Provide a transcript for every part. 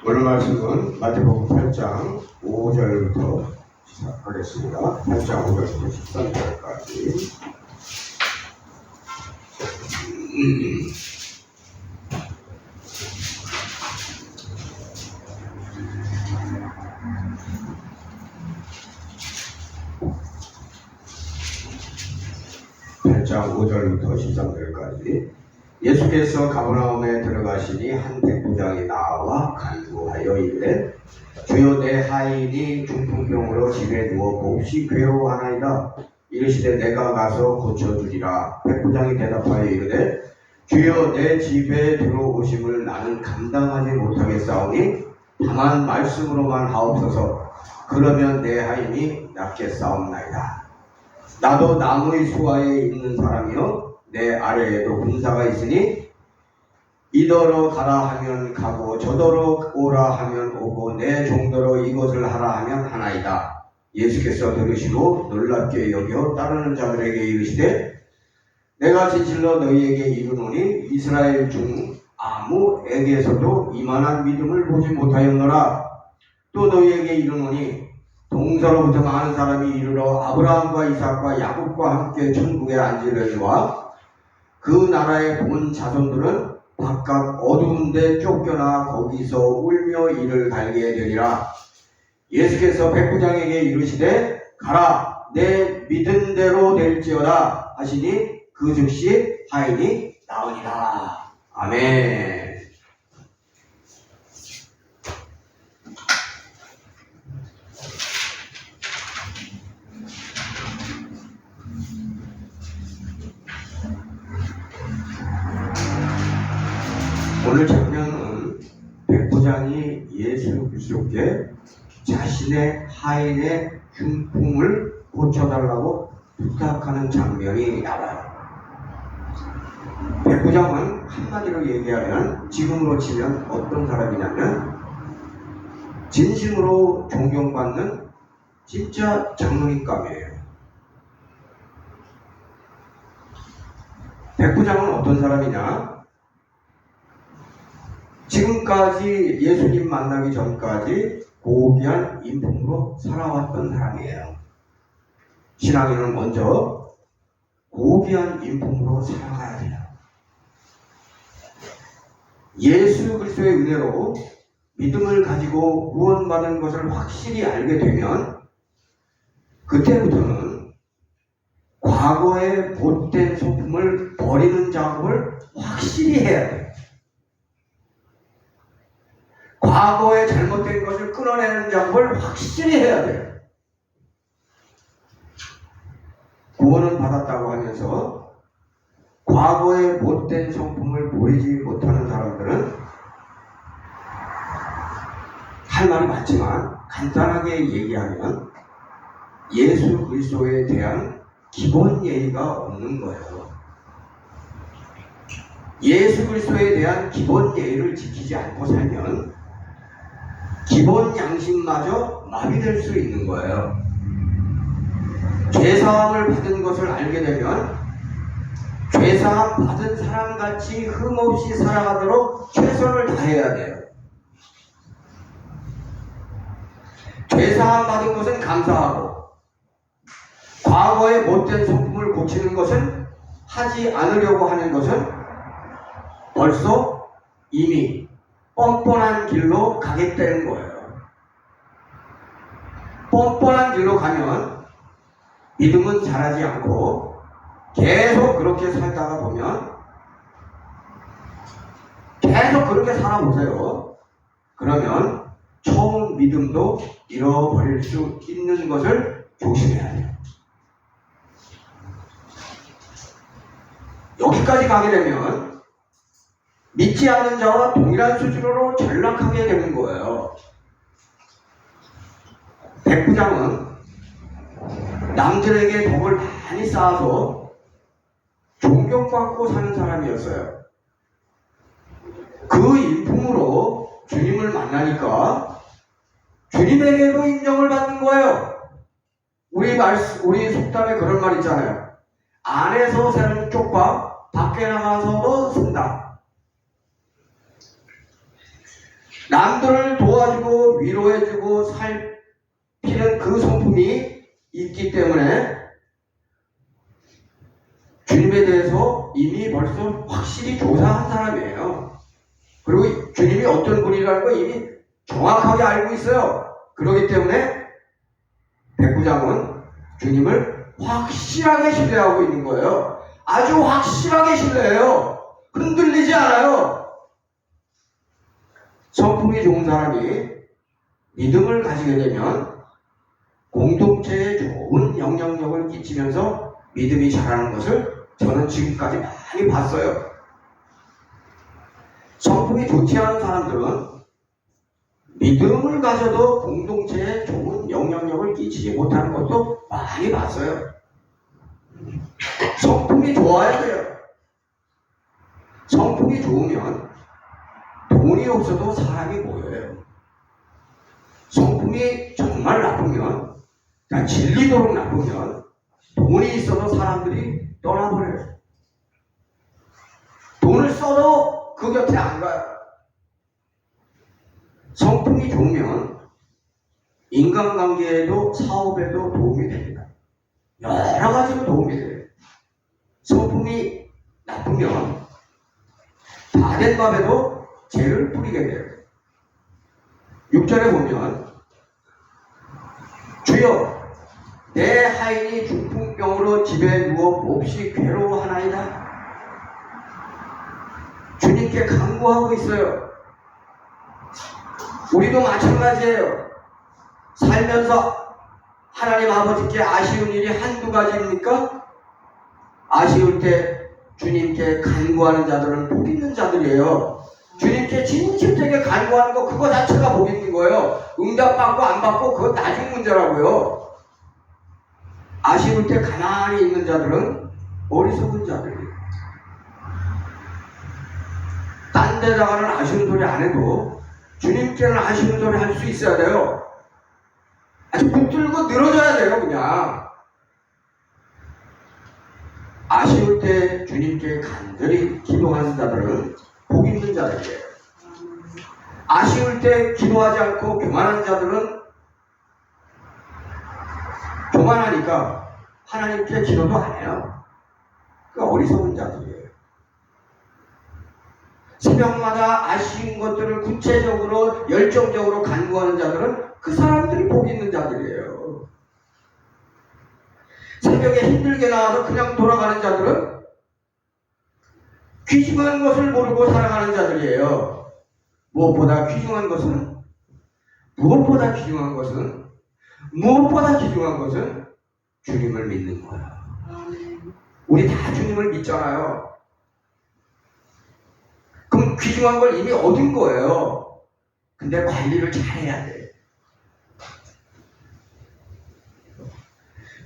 오늘 말씀은 마태복음 8장 5절부터 시작하겠습니다. 8장 5절부터 13절까지. 장 5절부터 13절까지. 예수께서 가버나움에 들어가시니 한 백부장이 나와 간구하여 이르되 주여 내 하인이 중풍병으로 집에 누워 몹시 괴로워하나이다. 이르시되 내가 가서 고쳐주리라. 백부장이 대답하여 이르되 주여 내 집에 들어오심을 나는 감당하지 못하겠사오니 다만 말씀으로만 하옵소서. 그러면 내 하인이 낫겠사옵나이다. 나도 나무의 수하에 있는 사람이요 내 아래에도 군사가 있으니 이더러 가라 하면 가고 저더러 오라 하면 오고 내 종더러 이것을 하라 하면 하나이다. 예수께서 들으시고 놀랍게 여겨 따르는 자들에게 이르시되 내가 진실로 너희에게 이르노니 이스라엘 중 아무에게서도 이만한 믿음을 보지 못하였노라. 또 너희에게 이르노니 동서로부터 많은 사람이 이르러 아브라함과 이삭과 야곱과 함께 천국에 앉으려니와 그 나라의 본 자손들은 바깥 어두운 데 쫓겨나 거기서 울며 이를 갈게 되리라. 예수께서 백부장에게 이르시되 가라 내 믿은 대로 될지어다 하시니 그 즉시 하인이 나으니라. 아멘. 오늘 장면은 백부장이 예수 그리스도께 자신의 하인의 중풍을 고쳐달라고 부탁하는 장면이 나와요. 백부장은 한마디로 얘기하면 지금으로 치면 어떤 사람이냐면 진심으로 존경받는 진짜 장로님감이에요. 백부장은 어떤 사람이냐? 지금까지 예수님 만나기 전까지 고귀한 인품으로 살아왔던 사람이에요. 신앙인은 먼저 고귀한 인품으로 살아가야 돼요. 예수 그리스도의 은혜로 믿음을 가지고 구원받은 것을 확실히 알게 되면 그때부터는 과거의 못된 소품을 버리는 작업을 확실히 해야 돼요. 과거에 잘못된 것을 끊어내는 작업을 확실히 해야 돼요. 구원은 받았다고 하면서 과거의 못된 성품을 버리지 못하는 사람들은 할 말이 많지만 간단하게 얘기하면 예수 그리스도에 대한 기본 예의가 없는 거예요. 예수 그리스도에 대한 기본 예의를 지키지 않고 살면 기본 양심마저 마비될 수 있는 거예요. 죄사함을 받은 것을 알게 되면 죄사함 받은 사람같이 흠없이 살아가도록 최선을 다해야 돼요. 죄사함 받은 것은 감사하고 과거의 못된 성품을 고치는 것은 하지 않으려고 하는 것은 벌써 이미 뻔뻔한 길로 가겠다는 거예요. 뻔뻔한 길로 가면 믿음은 자라지 않고 계속 그렇게 살다가 보면 계속 그렇게 살아보세요. 그러면 처음 믿음도 잃어버릴 수 있는 것을 조심해야 돼요. 여기까지 가게 되면 믿지 않는 자와 동일한 수준으로 전락하게 되는 거예요. 백부장은 남들에게 덕을 많이 쌓아서 존경받고 사는 사람이었어요. 그 인품으로 주님을 만나니까 주님에게도 인정을 받는 거예요. 우리 속담에 그런 말 있잖아요. 안에서 새는 쪽밥 밖에 나가서도 쓴다. 남들을 도와주고 위로해주고 살피는 그 성품이 있기 때문에 주님에 대해서 이미 벌써 확실히 조사한 사람이에요. 그리고 주님이 어떤 분이라는 걸 이미 정확하게 알고 있어요. 그렇기 때문에 백부장은 주님을 확실하게 신뢰하고 있는 거예요. 아주 확실하게 신뢰해요. 흔들리지 않아요. 성품이 좋은 사람이 믿음을 가지게 되면 공동체에 좋은 영향력을 끼치면서 믿음이 자라는 것을 저는 지금까지 많이 봤어요. 성품이 좋지 않은 사람들은 믿음을 가져도 공동체에 좋은 영향력을 끼치지 못하는 것도 많이 봤어요. 성품이 좋아야 돼요. 성품이 좋으면 돈이 없어도 사람이 모여요. 성품이 정말 나쁘면, 그냥 질리도록 나쁘면 돈이 있어도 사람들이 떠나버려요. 돈을 써도 그 곁에 안 가요. 성품이 좋으면 인간관계에도 사업에도 도움이 됩니다. 여러 가지로 도움이 돼요. 성품이 나쁘면 다 된 밥에도 죄를 뿌리게 돼요. 6절에 보면 주여 내 하인이 중풍병으로 집에 누워 몹시 괴로워하나이다. 주님께 간구하고 있어요. 우리도 마찬가지예요. 살면서 하나님 아버지께 아쉬운 일이 한두 가지입니까? 아쉬울 때 주님께 간구하는 자들은 복 있는 자들이에요. 주님께 진실되게 간구하는 거 그거 자체가 복 있는 거예요. 응답받고 안 받고 그건 나중 문제라고요. 아쉬울 때 가만히 있는 자들은 어리석은 자들이에요. 딴 데다가는 아쉬운 소리 안 해도 주님께는 아쉬운 소리 할 수 있어야 돼요. 아주 붙들고 늘어져야 돼요. 그냥 아쉬울 때 주님께 간절히 기도하는 자들은 복 있는 자들이에요. 아쉬울 때 기도하지 않고 교만한 자들은 교만하니까 하나님께 기도도 안 해요. 그러니까 어리석은 자들이에요. 새벽마다 아쉬운 것들을 구체적으로 열정적으로 간구하는 자들은 그 사람들이 복 있는 자들이에요. 새벽에 힘들게 나와서 그냥 돌아가는 자들은 귀중한 것을 모르고 살아가는 자들이에요. 무엇보다 귀중한 것은 주님을 믿는 거예요. 우리 다 주님을 믿잖아요. 그럼 귀중한 걸 이미 얻은 거예요. 근데 관리를 잘해야 돼.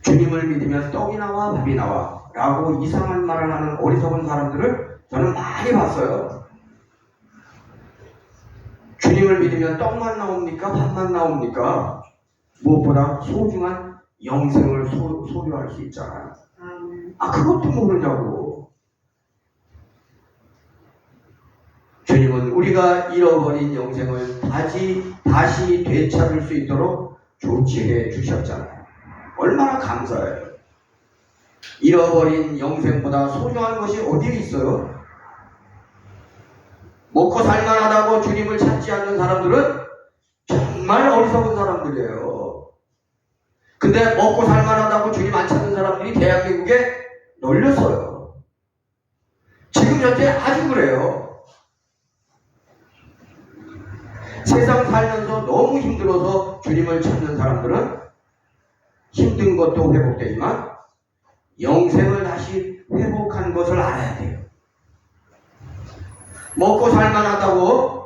주님을 믿으면 떡이 나와 밥이 나와 라고 이상한 말을 하는 어리석은 사람들을 저는 많이 봤어요. 주님을 믿으면 떡만 나옵니까? 밥만 나옵니까? 무엇보다 소중한 영생을 소유할 수 있잖아요. 그것도 모르냐고. 주님은 우리가 잃어버린 영생을 다시 되찾을 수 있도록 조치해 주셨잖아요. 얼마나 감사해요. 잃어버린 영생보다 소중한 것이 어디에 있어요? 먹고 살만하다고 주님을 찾지 않는 사람들은 정말 어리석은 사람들이에요. 근데 먹고 살만하다고 주님 안 찾는 사람들이 대한민국에 널렸어요. 지금 현재 아주 그래요. 세상 살면서 너무 힘들어서 주님을 찾는 사람들은 힘든 것도 회복되지만 영생을 다시 회복한 것을 알아야 돼요. 먹고 살만하다고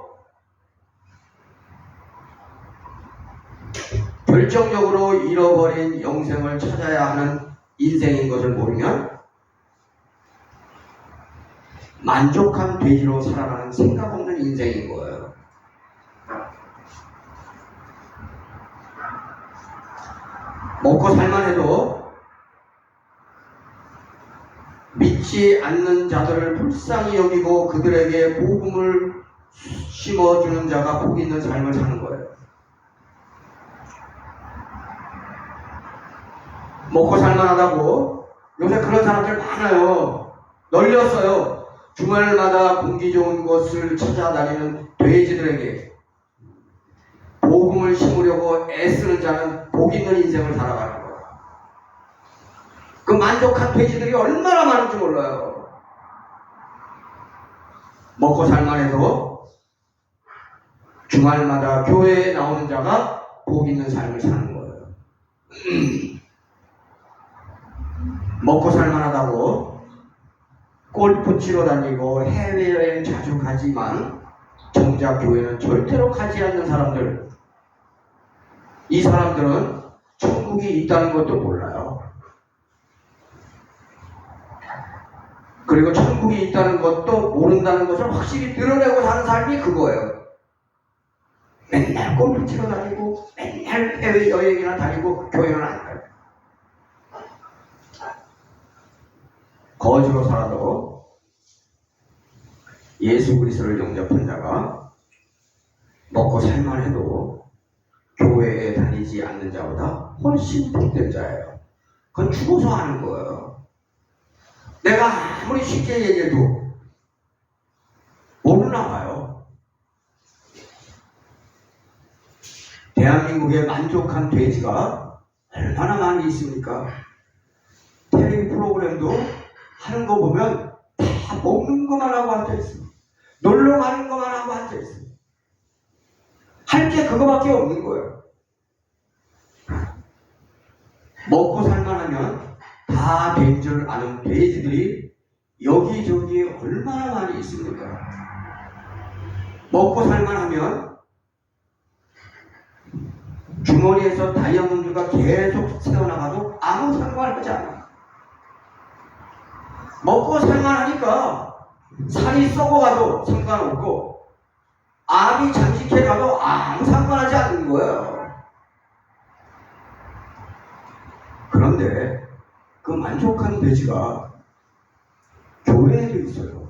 결정적으로 잃어버린 영생을 찾아야 하는 인생인 것을 모르면 만족한 돼지로 살아가는 생각 없는 인생인 거예요. 먹고 살만해도 믿지 않는 자들을 불쌍히 여기고 그들에게 복음을 심어주는 자가 복 있는 삶을 사는 거예요. 먹고 살만하다고 요새 그런 사람들 많아요. 널렸어요. 주말마다 공기 좋은 곳을 찾아다니는 돼지들에게 복음을 심으려고 애쓰는 자는 복 있는 인생을 살아가는 거예요. 그 만족한 돼지들이 얼마나 많은지 몰라요. 먹고 살만해도 주말마다 교회에 나오는 자가 복 있는 삶을 사는 거예요. 먹고 살만하다고 골프 치러 다니고 해외여행 자주 가지만 정작 교회는 절대로 가지 않는 사람들, 이 사람들은 천국이 있다는 것도 몰라요. 그리고 천국이 있다는 것도 모른다는 것을 확실히 드러내고 사는 삶이 그거예요. 맨날 골프 치러 다니고 맨날 해외여행이나 다니고 교회는 안 가요. 거지로 살아도 예수 그리스도를 영접한 자가 먹고 살만해도 교회에 다니지 않는 자보다 훨씬 복된 자예요. 그건 죽어서 아는 거예요. 내가 아무리 쉽게 얘기해도 모르나 봐요. 대한민국에 만족한 돼지가 얼마나 많이 있습니까? 텔레비 프로그램도 하는 거 보면 다 먹는 것만 하고 앉아있어. 놀러 가는 것만 하고 앉아있어. 할 게 그거밖에 없는 거예요. 먹고 살만하면 다 된 줄 아는 돼지들이 여기저기 얼마나 많이 있습니까? 먹고 살만하면 주머니에서 다이아몬드가 계속 새어나가도 아무 상관하지 않아. 먹고 살만하니까 살이 썩어가도 상관없고 암이 장식해가도 아무 상관하지 않는 거예요. 그런데 그 만족한 돼지가 교회에도 있어요.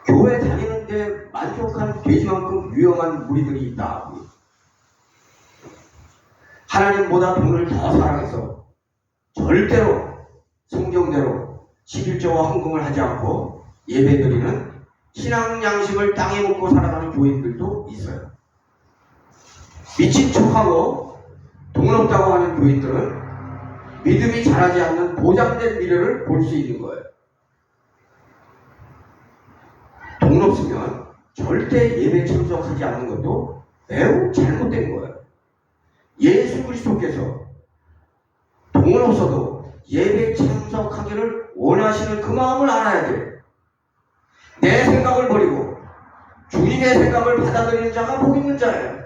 교회 다니는데 만족한 돼지만큼 위험한 무리들이 있다. 하나님보다 돈을 더 사랑해서 절대로 성경대로 11조와 헌금을 하지 않고 예배드리는 신앙 양식을 땅에 먹고 살아가는 교인들도 있어요. 미친 척하고 돈 없다고 하는 교인들은 믿음이 자라지 않는 보장된 미래를 볼 수 있는 거예요. 돈 없으면 절대 예배 참석하지 않는 것도 매우 잘못된 거예요. 예수 그리스도께서 돈 없어도 예배 참석하기를 원하시는 그 마음을 알아야 돼요. 내 생각을 버리고 주님의 생각을 받아들이는 자가 복 있는 자예요.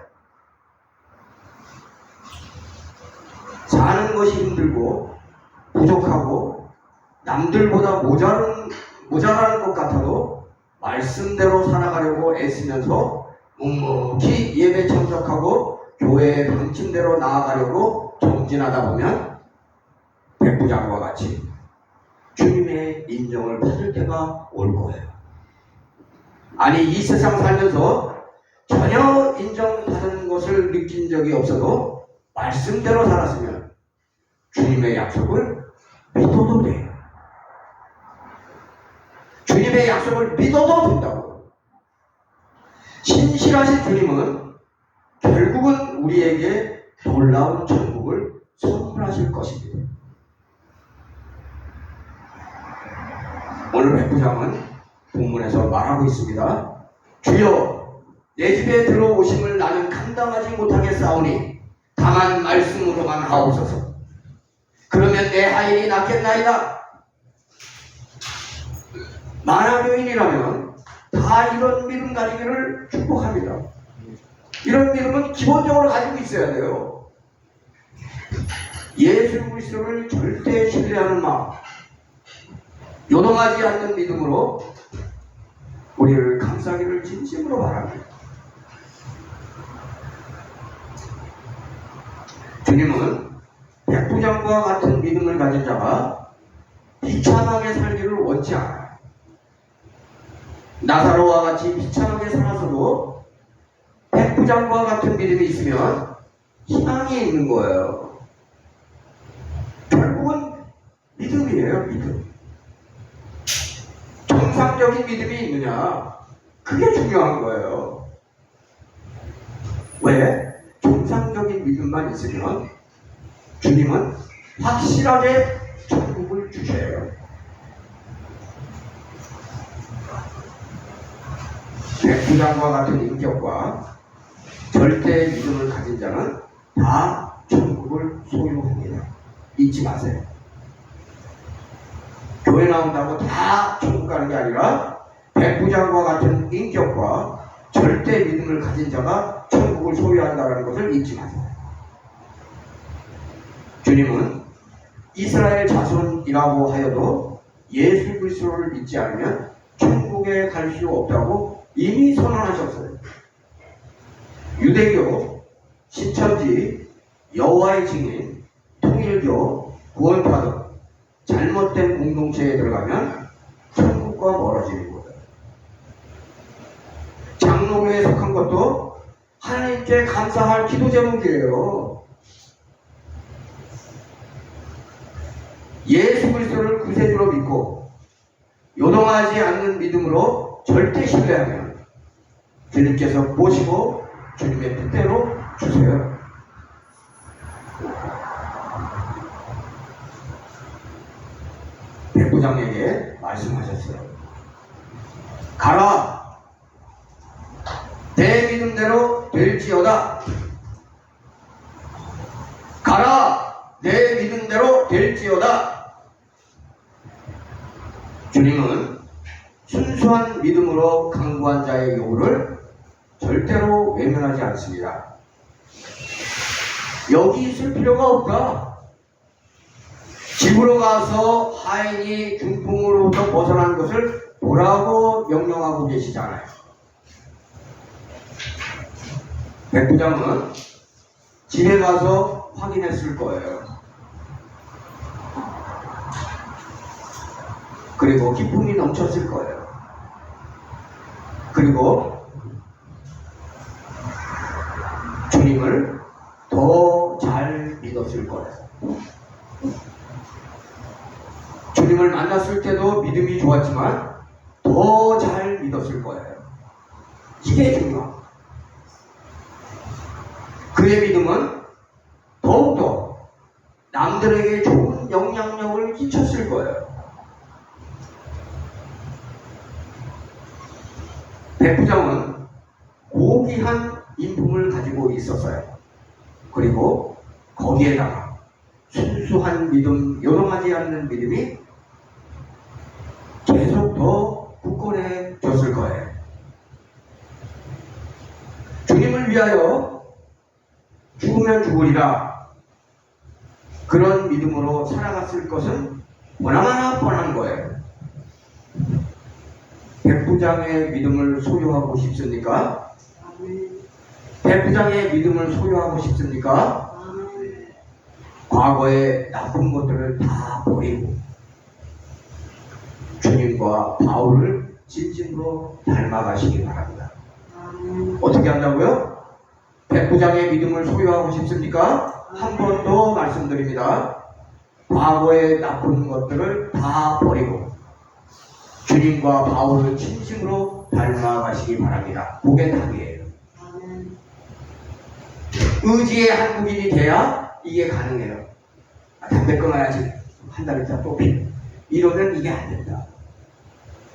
사는 것이 힘들고 부족하고 남들보다 모자라는 것 같아도 말씀대로 살아가려고 애쓰면서 묵묵히 예배 참석하고 교회의 방침대로 나아가려고 정진하다 보면 백부장과 같이 주님의 인정을 받을 때가 올 거예요. 아니, 이 세상 살면서 전혀 인정받은 것을 느낀 적이 없어도 말씀대로 살았으면 주님의 약속을 믿어도 돼요. 주님의 약속을 믿어도 된다고. 신실하신 주님은 결국은 우리에게 놀라운 천국을 선물하실 것입니다. 오늘 백부장은 본문에서 말하고 있습니다. 주여, 내 집에 들어오심을 나는 감당하지 못하겠사오니 다만 말씀으로만 하옵소서. 그러면 내 하인이 낫겠나이다. 만화교인이라면 다 이런 믿음 가지기를 축복합니다. 이런 믿음은 기본적으로 가지고 있어야 돼요. 예수 그리스도를 절대 신뢰하는 마음, 요동하지 않는 믿음으로 우리를 감싸기를 진심으로 바랍니다. 주님은 백부장과 같은 믿음을 가진 자가 비참하게 살기를 원치 않아요. 나사로와 같이 비참하게 살아서도 백부장과 같은 믿음이 있으면 희망이 있는 거예요. 결국은 믿음이에요, 믿음. 정상적인 믿음이 있느냐, 그게 중요한 거예요. 왜? 정상적인 믿음만 있으면 주님은 확실하게 천국을 주셔요. 백부장과 같은 인격과 절대 믿음을 가진 자는 다 천국을 소유합니다. 잊지 마세요. 교회 나온다고 다 천국 가는 게 아니라 백부장과 같은 인격과 절대 믿음을 가진 자가 천국을 소유한다는 것을 잊지 마세요. 주님은 이스라엘 자손이라고 하여도 예수 그리스도를 믿지 않으면 천국에 갈 수 없다고 이미 선언하셨어요. 유대교, 신천지, 여호와의 증인, 통일교, 구원파 등 잘못된 공동체에 들어가면 천국과 멀어지는 거예요. 장로교에 속한 것도 하나님께 감사할 기도 제목이에요. 예수 그리스도를 구세주로 믿고 요동하지 않는 믿음으로 절대 신뢰하면 주님께서 보시고 주님의 뜻대로 주세요. 백부장에게 말씀하셨어요. 가라! 내 믿음대로 될지어다. 가라! 내 믿음대로 될지어다. 주님은 순수한 믿음으로 강구한 자의 요구를 절대로 외면하지 않습니다. 여기 있을 필요가 없다. 집으로 가서 하인이 중풍으로부터 벗어난 것을 보라고 명령하고 계시잖아요. 백부장은 집에 가서 확인했을 거예요. 그리고 기쁨이 넘쳤을 거예요. 그리고 주님을 더 잘 믿었을 거예요. 주님을 만났을 때도 믿음이 좋았지만 더 잘 믿었을 거예요. 이게 중요합니다. 그의 믿음은 더욱더 남들에게 좋은 영향력을 끼쳤을 거예요. 백부장은 고귀한 인품을 가지고 있었어요. 그리고 거기에다가 순수한 믿음, 요동하지 않는 믿음이 계속 더 굳건해졌을 거예요. 주님을 위하여 죽으면 죽으리라. 그런 믿음으로 살아갔을 것은 보나마나 뻔한 거예요. 백부장의 믿음을 소유하고 싶습니까? 백부장의 믿음을 소유하고 싶습니까? 과거의 나쁜 것들을 다 버리고 주님과 바울을 진심으로 닮아가시기 바랍니다. 어떻게 한다고요? 백부장의 믿음을 소유하고 싶습니까? 한 번 더 말씀드립니다. 과거의 나쁜 것들을 다 버리고 주님과 바울을 진심으로 닮아가시기 바랍니다. 그게 답이에요. 의지의 한국인이 돼야 이게 가능해요. 담배 끊어야지. 한 달 있다 또 피. 이러면 이게 안 된다.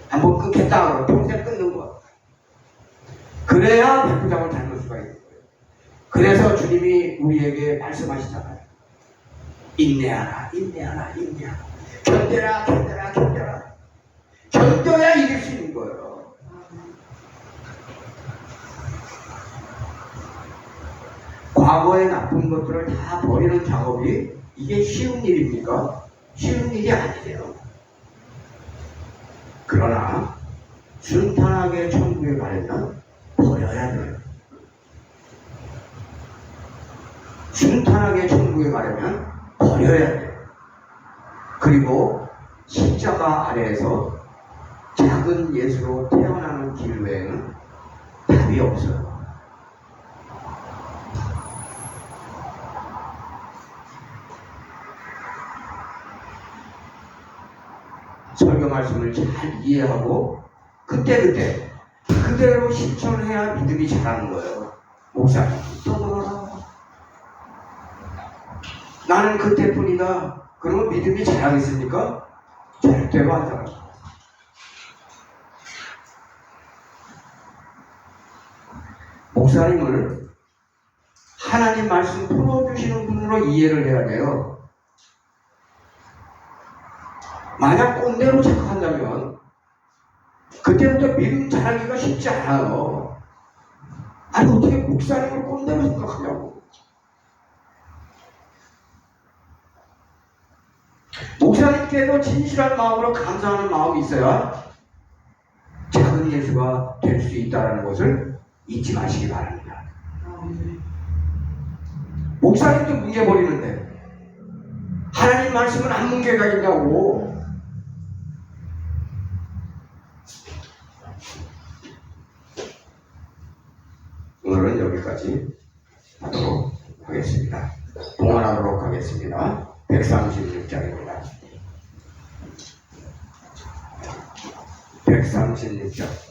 한번 끊겠다 그러면 평생 끊는 거야. 그래야 백부장을 닮을 수가 있는 거예요. 그래서 주님이 우리에게 말씀하시잖아요. 인내하라, 인내하라, 인내하라. 견뎌라, 견뎌라, 견뎌라. 견뎌야 이길 수 있는 거예요. 과거의 나쁜 것들을 다 버리는 작업이 이게 쉬운 일입니까? 쉬운 일이 아니에요. 그러나 순탄하게 천국에 가려면 버려야 돼요. 순탄하게 천국에 가려면 버려야 돼요. 그리고 십자가 아래에서 작은 예수로 태어나는 길 외에는 답이 없어요. 설교 말씀을 잘 이해하고 그대로 실천해야 믿음이 자라는 거예요. 목사님 떠들어라. 나는 그때뿐이다. 그러면 믿음이 자라겠습니까? 절대로 안 자라요. 목사님을 하나님 말씀 풀어주시는 분으로 이해를 해야 돼요. 만약 꼰대로 착각한다면 그때부터 믿음 자라기가 쉽지 않아요. 아니 어떻게 목사님을 꼰대로 생각하냐고. 목사님께도 진실한 마음으로 감사하는 마음이 있어야 작은 예수가 될 수 있다는 것을 잊지 마시기 바랍니다. 목사님도 뭉개버리는데 하나님 말씀은 안 뭉개가겠냐고. 오늘은 여기까지 하도록 하겠습니다. 봉헌하도록 하겠습니다. 136장입니다. 136장